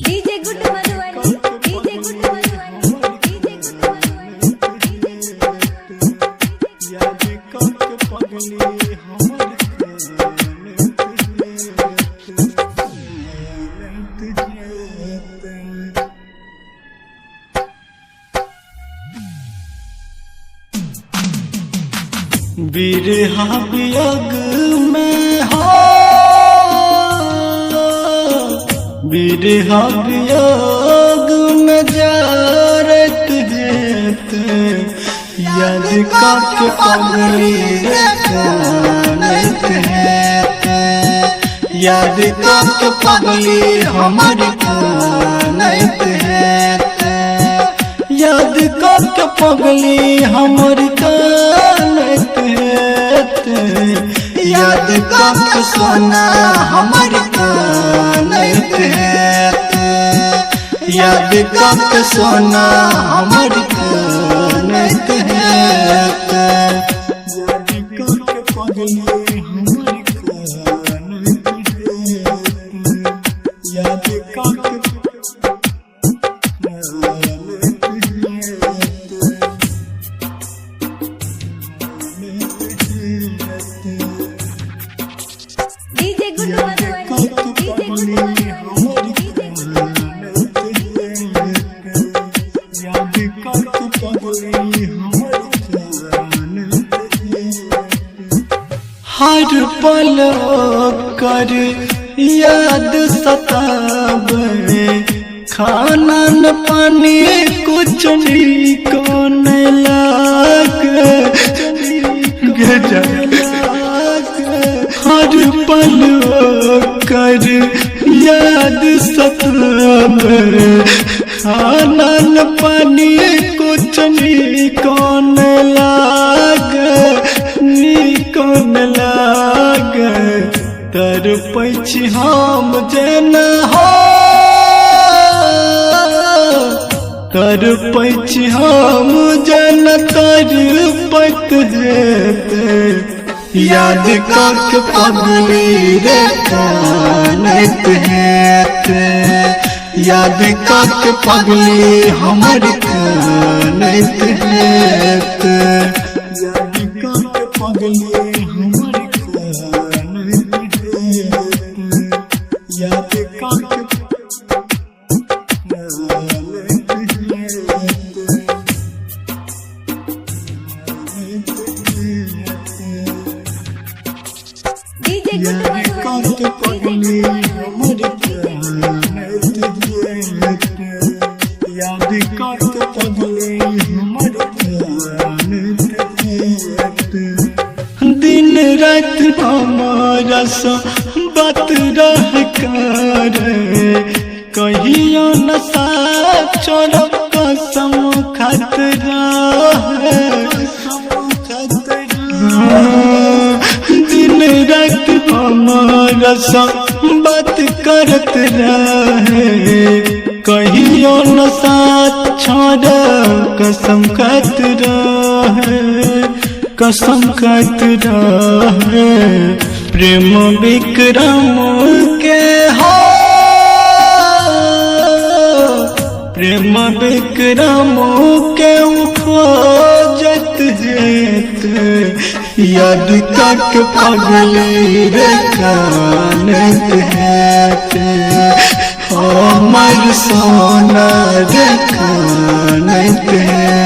DJ Guddu Madhubani, DJ Guddu Madhubani, DJ Guddu Madhubani. याद करके पगली हमर बिरहा वियोग में हो, बिरहा वियोग में जारत जेत याद करके पगली कानत है, याद करके पगली हमर कानत है, याद करके पगली हमर कानत है, याद करके सोना हमर कानत है, याद करके सोना हमर कानत है, याद करके पगली हमर कानत है, याद करके DJ Guddu Madhubani, DJ Guddu Madhubani, DJ याद करके पगली हमर कानत है, हर पल कर याद सतावे, खाना न पानी कुछ नीको न लागे, हर पल कर याद सतावे, खाना न पानी कुछ नीको न लागे, नीको न लागे, तर पैछि हम जेना हो, तर पैछि हम जेना तर पैत जेते, याद करके पगली रे कानत है, याद करके पगली हमर कानत है, याद करके पगली हमर कानत है, याद करके डीजे गुड्डू मधुबनी, पगली हमर कानत है, याद करके पगली हमर कानत है, दिन रात हमारा सा बात रह कर, कहियो न साथ छोड़ब कसम खतरा है, दिन रात हमारा संग बात करत रहे, कहियो न साथ छोड़ कसम खत रहे, कसम खत रहे, प्रेम विक्रम के हो, प्रेम विक्रम के खोजत जेत, याद करके पगली रे कानत है, हमर सोना रे कानत है।